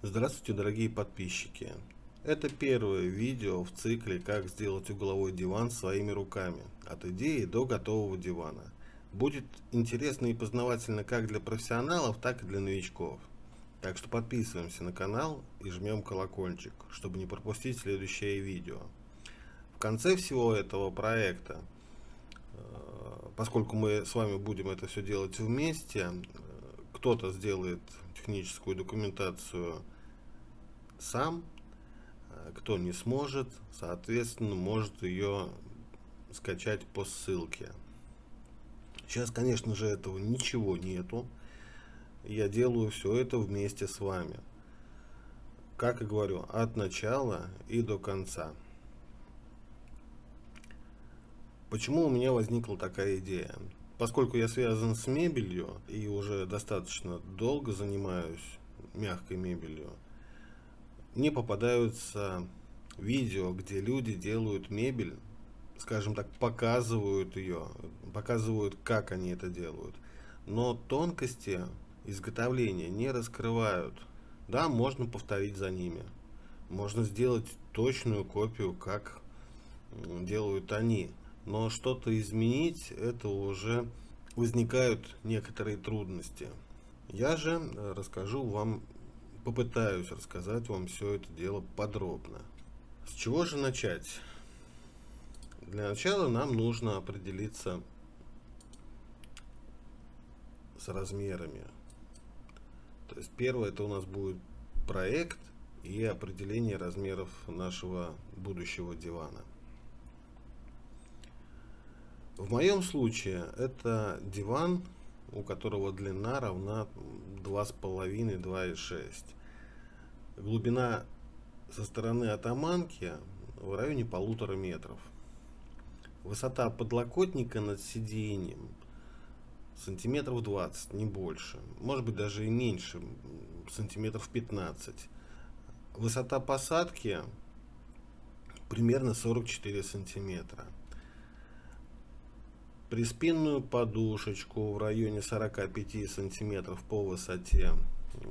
Здравствуйте, дорогие подписчики! Это первое видео в цикле «Как сделать угловой диван своими руками. От идеи до готового дивана». Будет интересно и познавательно как для профессионалов, так и для новичков. Так что подписываемся на канал и жмем колокольчик, чтобы не пропустить следующее видео. В конце всего этого проекта, поскольку мы с вами будем это все делать вместе, кто-то сделает техническую документацию сам, кто не сможет, соответственно, может ее скачать по ссылке. Сейчас, конечно же, этого ничего нету. Я делаю все это вместе с вами. Как и говорю, от начала и до конца. Почему у меня возникла такая идея? Поскольку я связан с мебелью и уже достаточно долго занимаюсь мягкой мебелью, мне попадаются видео, где люди делают мебель, скажем так, показывают ее, показывают, как они это делают, но тонкости изготовления не раскрывают. Да, можно повторить за ними, можно сделать точную копию, как делают они, но что-то изменить, это уже возникают некоторые трудности. Я же расскажу вам, попытаюсь рассказать вам все это дело подробно. С чего же начать? Для начала нам нужно определиться с размерами. То есть первое, это у нас будет проект и определение размеров нашего будущего дивана. В моем случае это диван, у которого длина равна 2,5-2,6. Глубина со стороны атаманки в районе 1,5 метров. Высота подлокотника над сиденьем сантиметров 20, не больше. Может быть даже и меньше, сантиметров 15. Высота посадки примерно 44 сантиметра. Приспинную подушечку в районе 45 сантиметров по высоте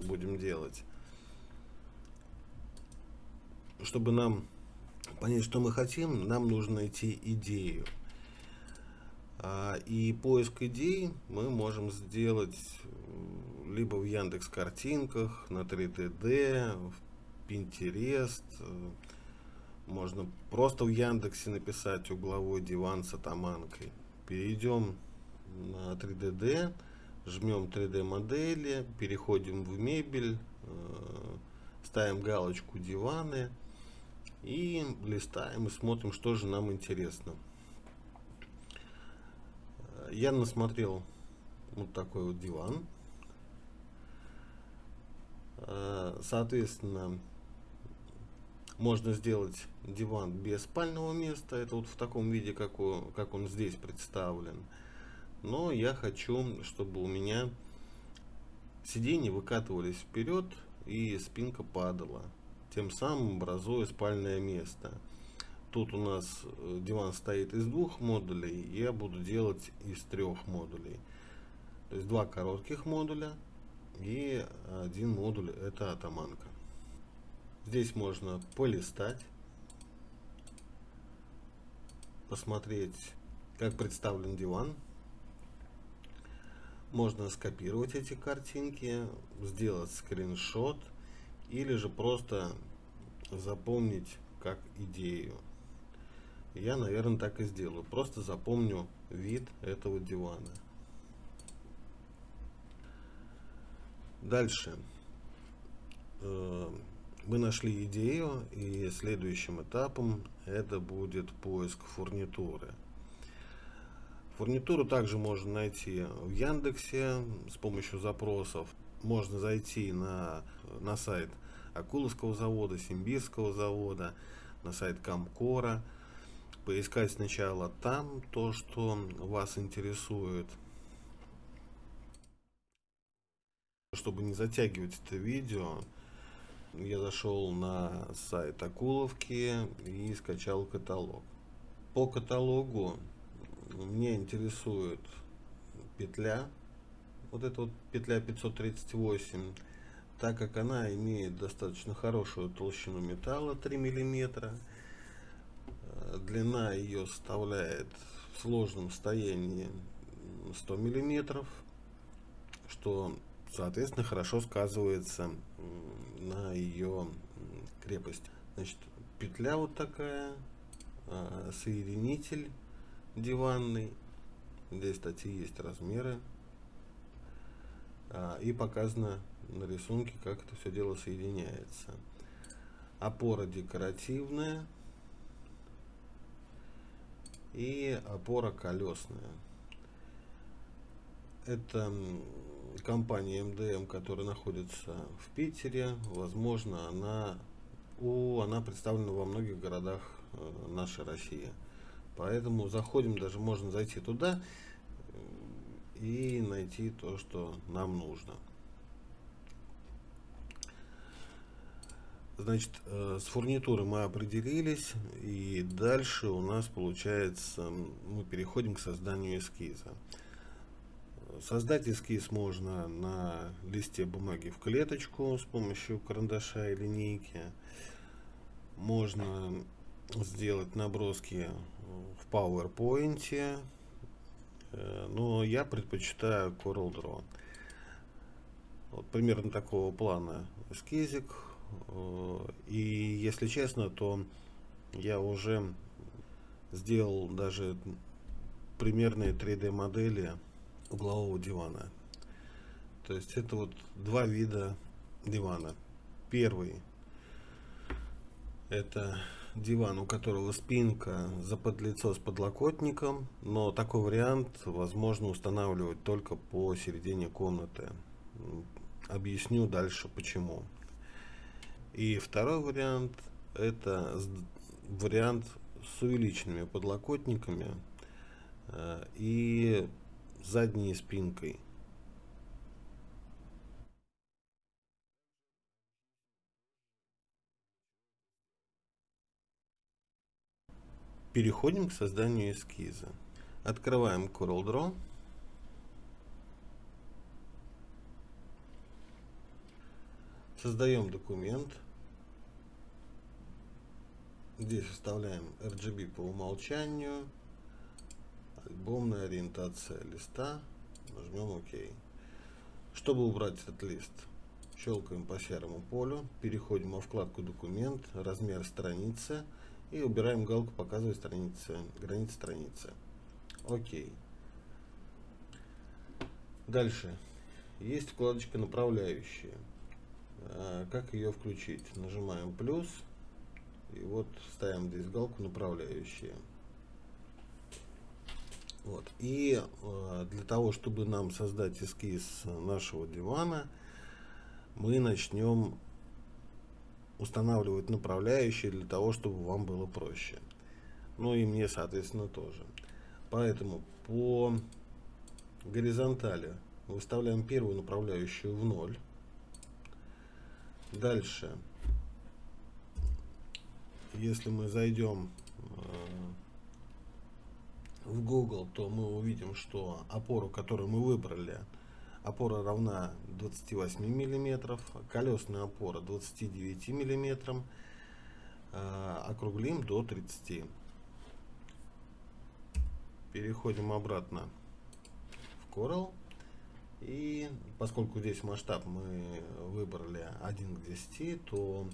будем делать. Чтобы нам понять, что мы хотим, нам нужно найти идею. И поиск идей мы можем сделать либо в Яндекс.Картинках, на 3DD, в Pinterest. Можно просто в Яндексе написать «угловой диван с атаманкой». Перейдем на 3DD, жмем 3D модели, переходим в мебель, ставим галочку «Диваны» и листаем и смотрим, что же нам интересно. Я насмотрел вот такой вот диван. Соответственно, можно сделать диван без спального места. Это вот в таком виде, как он здесь представлен. Но я хочу, чтобы у меня сиденья выкатывались вперед и спинка падала, тем самым образуя спальное место. Тут у нас диван стоит из 2 модулей, я буду делать из 3 модулей. То есть 2 коротких модуля и 1 модуль, это атаманка. Здесь можно полистать, посмотреть, как представлен диван. Можно скопировать эти картинки, сделать скриншот или же просто запомнить как идею. Я, наверное, так и сделаю. Просто запомню вид этого дивана. Дальше. Мы нашли идею, и следующим этапом это будет поиск фурнитуры. Фурнитуру также можно найти в Яндексе с помощью запросов. Можно зайти на сайт Акуловского завода, Симбирского завода, на сайт Камкора, поискать сначала там то, что вас интересует. Чтобы не затягивать это видео, я зашел на сайт Акуловки и скачал каталог. По каталогу меня интересует петля, вот эта вот петля 538, так как она имеет достаточно хорошую толщину металла 3 мм, длина ее составляет в сложном состоянии 100 мм, что, соответственно, хорошо сказывается на ее крепости. Значит, петля вот такая, соединитель диванный, здесь, кстати, есть размеры, и показано на рисунке, как это все дело соединяется. Опора декоративная и опора колесная. Это компания МДМ, которая находится в Питере. Возможно, она представлена во многих городах нашей России. Поэтому заходим, даже можно зайти туда и найти то, что нам нужно. Значит, с фурнитурой мы определились, и дальше у нас получается, мы переходим к созданию эскиза. Создать эскиз можно на листе бумаги в клеточку с помощью карандаша и линейки. Можно сделать наброски в PowerPoint, но я предпочитаю CorelDRAW. Вот примерно такого плана эскизик. И если честно, то я уже сделал даже примерные 3D модели углового дивана. То есть это вот два вида дивана. Первый — это диван, у которого спинка заподлицо с подлокотником, но такой вариант возможно устанавливать только по середине комнаты. Объясню дальше почему. И второй вариант — это вариант с увеличенными подлокотниками и задней спинкой. Переходим к созданию эскиза. Открываем CorelDRAW. Создаем документ. Здесь вставляем RGB по умолчанию. Альбомная ориентация листа. Нажмем ОК. Чтобы убрать этот лист, щелкаем по серому полю. Переходим во вкладку «Документ», размер страницы. И убираем галку «Показывай страницы», границы страницы. Окей. Дальше. Есть вкладочка «Направляющие». Как ее включить? Нажимаем плюс. И вот ставим здесь галку «Направляющие». Вот. И для того, чтобы нам создать эскиз нашего дивана, мы начнем устанавливать направляющие для того, чтобы вам было проще. Ну и мне, соответственно, тоже. Поэтому по горизонтали выставляем первую направляющую в 0. Дальше, если мы зайдем в Google, то мы увидим, что опору, которую мы выбрали, опора равна 28 мм, колесная опора 29 мм, округлим до 30. Переходим обратно в Corel. И поскольку здесь масштаб мы выбрали 1 к 10, то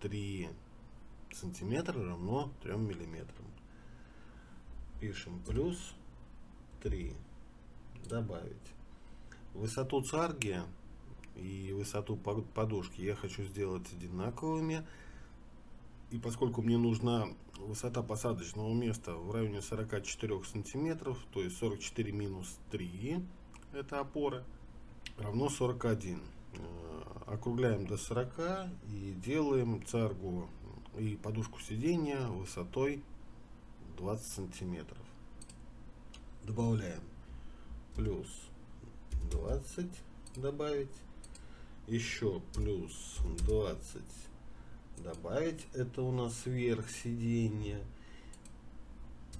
3 сантиметра равно 3 миллиметрам. Пишем плюс 3. Добавить. Высоту царги и высоту подушки я хочу сделать одинаковыми. И поскольку мне нужна высота посадочного места в районе 44 сантиметров, то есть 44 минус 3, это опора, равно 41. Округляем до 40 и делаем царгу и подушку сиденья высотой 20 сантиметров. Добавляем плюс 20, добавить, еще плюс 20 добавить, это у нас верх сиденья,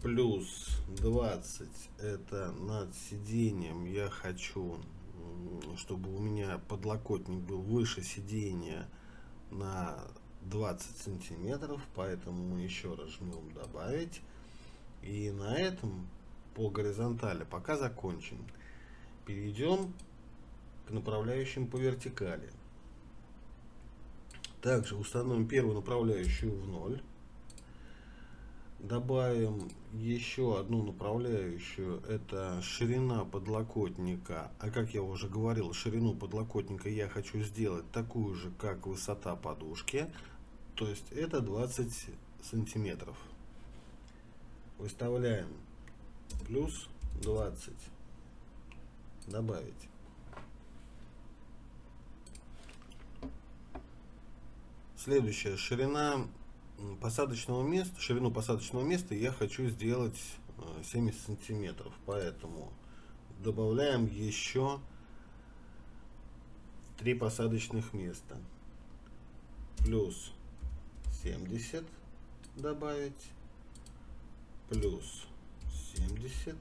плюс 20 это над сиденьем я хочу чтобы у меня подлокотник был выше сидения на 20 сантиметров, поэтому мы еще раз жмем добавить. И на этом по горизонтали пока закончим. Перейдем к направляющим по вертикали. Также установим первую направляющую в 0. Добавим еще одну направляющую, это ширина подлокотника. А как я уже говорил, ширину подлокотника я хочу сделать такую же, как высота подушки. То есть это 20 сантиметров. Выставляем плюс 20. Добавить. Следующая ширина посадочного места. Ширину посадочного места я хочу сделать 70 сантиметров, поэтому добавляем еще 3 посадочных места. Плюс 70 добавить, плюс 70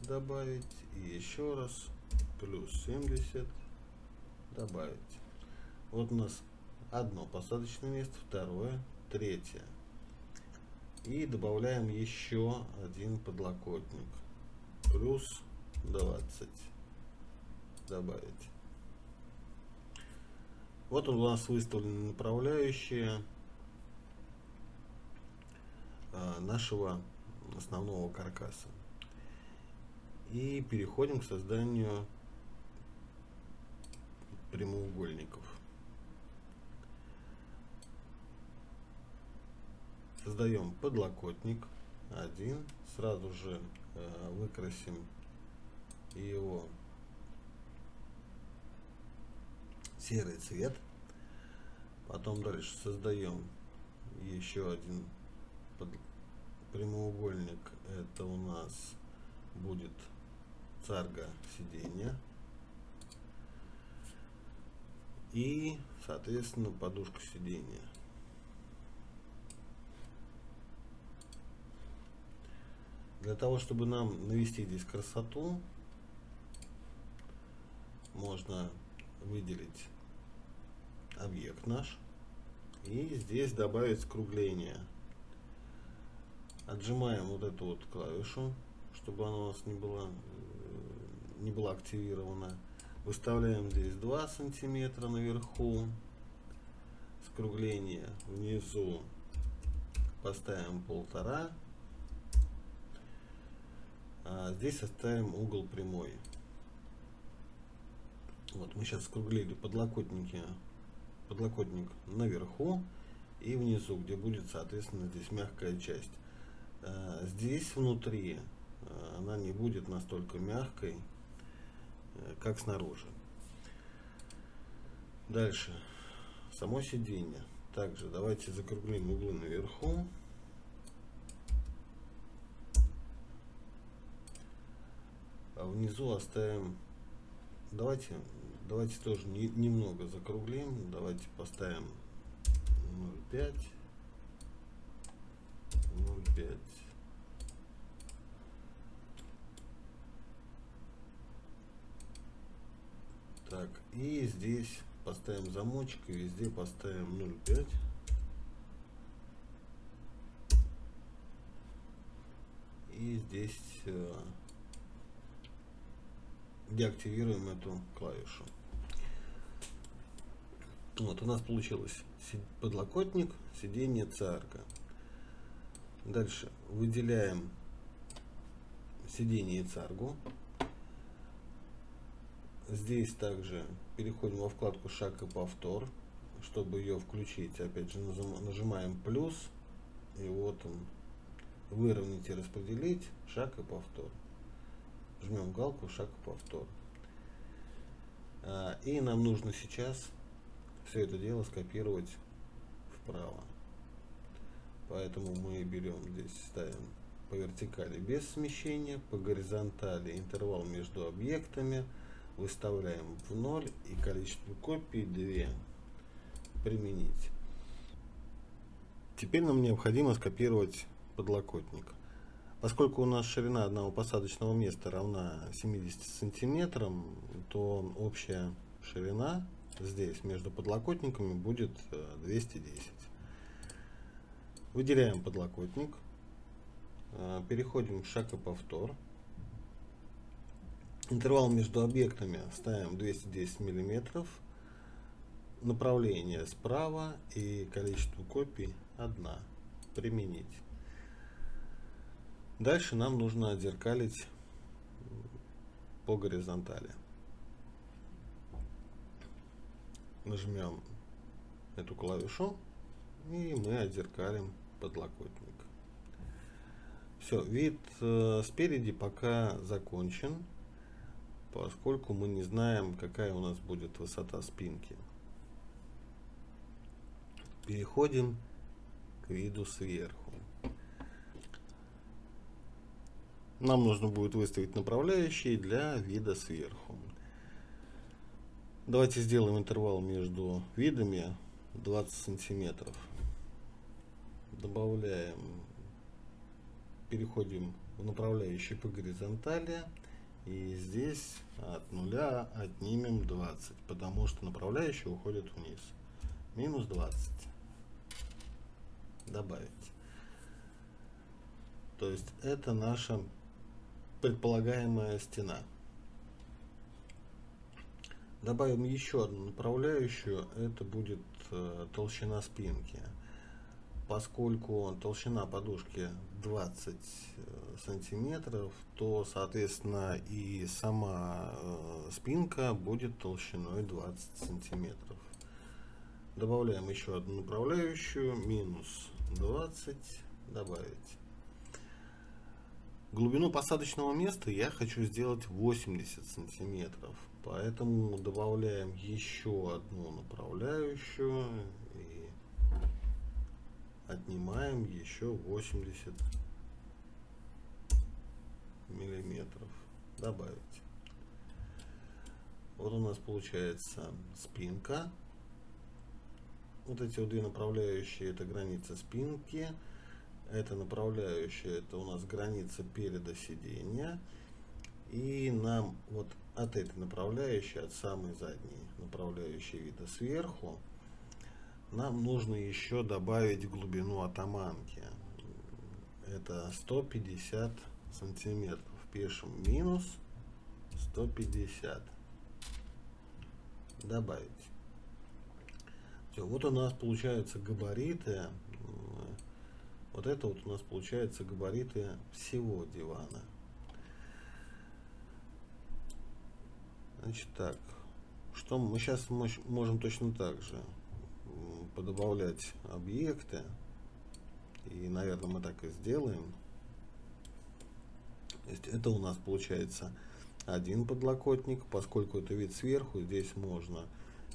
добавить и еще раз плюс 70 добавить. Вот у нас одно посадочное место, второе, третье. И добавляем еще один подлокотник. Плюс 20 добавить. Вот у нас выставлены направляющие нашего основного каркаса. И переходим к созданию прямоугольников. Создаем подлокотник один, сразу же выкрасим его серый цвет. Потом дальше создаем еще один прямоугольник. Это у нас будет царга сиденья и, соответственно, подушка сиденья. Для того, чтобы нам навести здесь красоту, можно выделить объект наш и здесь добавить скругление. Отжимаем вот эту вот клавишу, чтобы она у нас не была активирована. Выставляем здесь 2 сантиметра наверху, скругление внизу поставим 1,5. А здесь оставим угол прямой. Вот мы сейчас скруглили подлокотник наверху и внизу, где будет, соответственно, здесь мягкая часть. Здесь внутри она не будет настолько мягкой, как снаружи. Дальше само сиденье. Также давайте закруглим углы наверху. А внизу оставим, давайте тоже немного закруглим, давайте поставим 0,5, 0,5. Так, и здесь поставим замочек, и везде поставим 0,5. И здесь деактивируем эту клавишу. Вот у нас получилось подлокотник, сиденье, царга. Дальше выделяем сиденье и царгу. Здесь также переходим во вкладку «Шаг и повтор». Чтобы ее включить, опять же нажимаем плюс, и вот он, выровнять и распределить, шаг и повтор. Жмем галку «Шаг и повтор». И нам нужно сейчас все это дело скопировать вправо. Поэтому мы берем здесь, ставим по вертикали без смещения, по горизонтали интервал между объектами, выставляем в 0 и количество копий 2. Применить. Теперь нам необходимо скопировать подлокотник. Поскольку у нас ширина одного посадочного места равна 70 сантиметрам, то общая ширина здесь между подлокотниками будет 210. Выделяем подлокотник, переходим в шаг и повтор. Интервал между объектами ставим 210 мм. Направление справа и количество копий 1. Применить. Дальше нам нужно отзеркалить по горизонтали. Нажмем эту клавишу, и мы отзеркалим подлокотник. Все, вид спереди пока закончен, поскольку мы не знаем, какая у нас будет высота спинки. Переходим к виду сверху. Нам нужно будет выставить направляющие для вида сверху. Давайте сделаем интервал между видами 20 сантиметров. Добавляем, переходим в направляющие по горизонтали. И здесь от 0 отнимем 20, потому что направляющие уходят вниз. Минус 20. Добавить. То есть это наша предполагаемая стена. Добавим еще одну направляющую, это будет толщина спинки. Поскольку толщина подушки 20 сантиметров, то соответственно и сама спинка будет толщиной 20 сантиметров. Добавляем еще одну направляющую, минус 20, добавить. Глубину посадочного места я хочу сделать 80 сантиметров, поэтому добавляем еще одну направляющую и отнимаем еще 80 миллиметров. Добавить. Вот у нас получается спинка. Вот эти вот две направляющие — это граница спинки. Эта направляющая — это у нас граница переда сидения. И нам вот от этой направляющей, от самой задней направляющей вида сверху, нам нужно еще добавить глубину атаманки. Это 150 сантиметров. Пишем минус 150. Добавить. Все, вот у нас получаются габариты. Вот это вот у нас получается габариты всего дивана. Значит так, что мы сейчас можем точно так же подобавлять объекты. И, наверное, мы так и сделаем. То есть это у нас получается один подлокотник, поскольку это вид сверху, здесь можно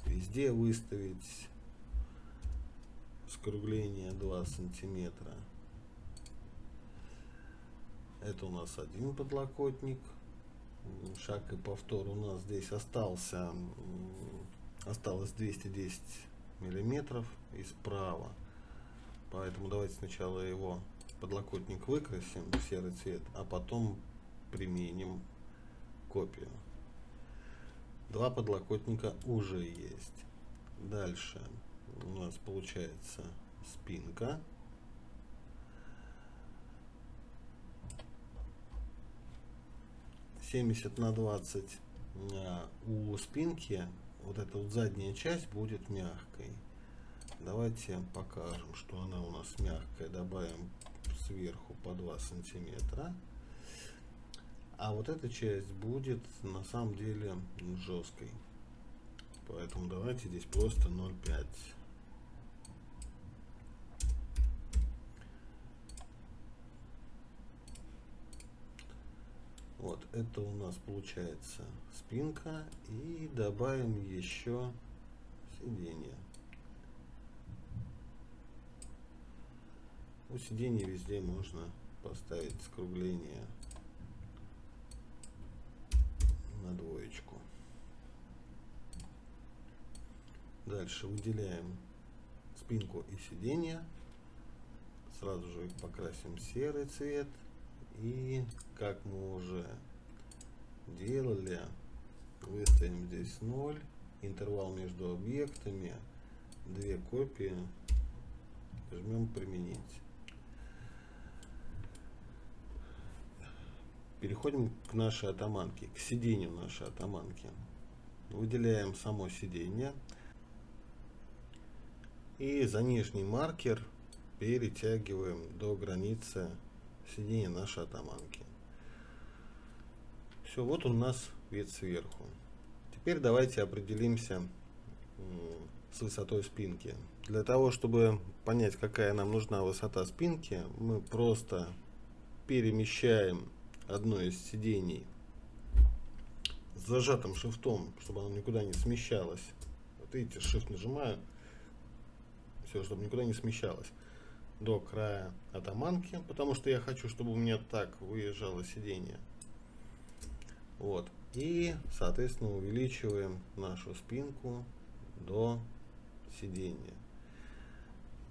везде выставить скругление 2 сантиметра. Это у нас один подлокотник. Шаг и повтор у нас здесь осталось 210 миллиметров и справа. Поэтому давайте сначала его подлокотник выкрасим в серый цвет, а потом применим копию. Два подлокотника уже есть. Дальше у нас получается спинка. На 20. У спинки вот эта вот задняя часть будет мягкой. Давайте покажем, что она у нас мягкая. Добавим сверху по 2 сантиметра. А вот эта часть будет на самом деле жесткой. Поэтому давайте здесь просто 0,5. Вот это у нас получается спинка. И добавим еще сиденье. У сиденья везде можно поставить скругление на 2. Дальше выделяем спинку и сиденье. Сразу же их покрасим в серый цвет. И как мы уже делали, выставим здесь 0, интервал между объектами, 2 копии, жмем применить. Переходим к нашей атаманке, к сидению нашей атаманки. Выделяем само сиденье и за нижний маркер перетягиваем до границы сиденья нашей атаманки. Все, вот у нас вид сверху. Теперь давайте определимся с высотой спинки. Для того, чтобы понять, какая нам нужна высота спинки, мы просто перемещаем одно из сидений с зажатым шифтом, чтобы оно никуда не смещалось. Вот видите, shift нажимаю, все, чтобы никуда не смещалось, до края атаманки, потому что я хочу, чтобы у меня так выезжало сиденье. Вот. И, соответственно, увеличиваем нашу спинку до сиденья.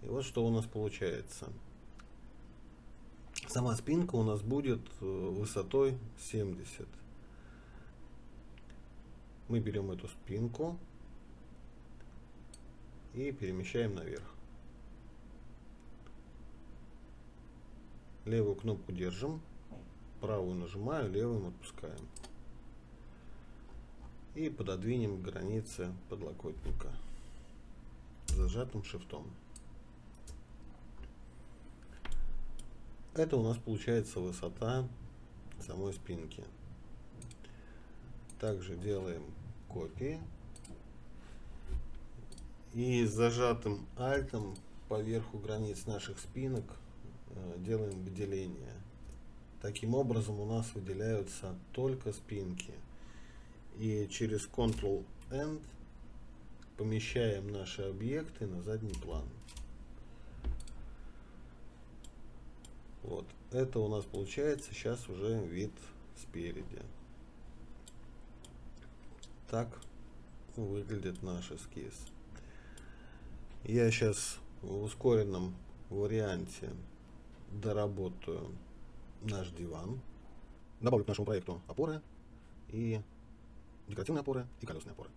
И вот что у нас получается. Сама спинка у нас будет высотой 70. Мы берем эту спинку и перемещаем наверх. Левую кнопку держим, правую нажимаю, левую отпускаем. И пододвинем к границе подлокотника зажатым шифтом. Это у нас получается высота самой спинки. Также делаем копии и с зажатым альтом поверху границ наших спинок делаем выделение. Таким образом у нас выделяются только спинки. И через Ctrl-End помещаем наши объекты на задний план. Вот, это у нас получается сейчас уже вид спереди. Так выглядит наш эскиз. Я сейчас в ускоренном варианте доработаю наш диван. Добавлю к нашему проекту опоры и декоративные опоры и колесные опоры.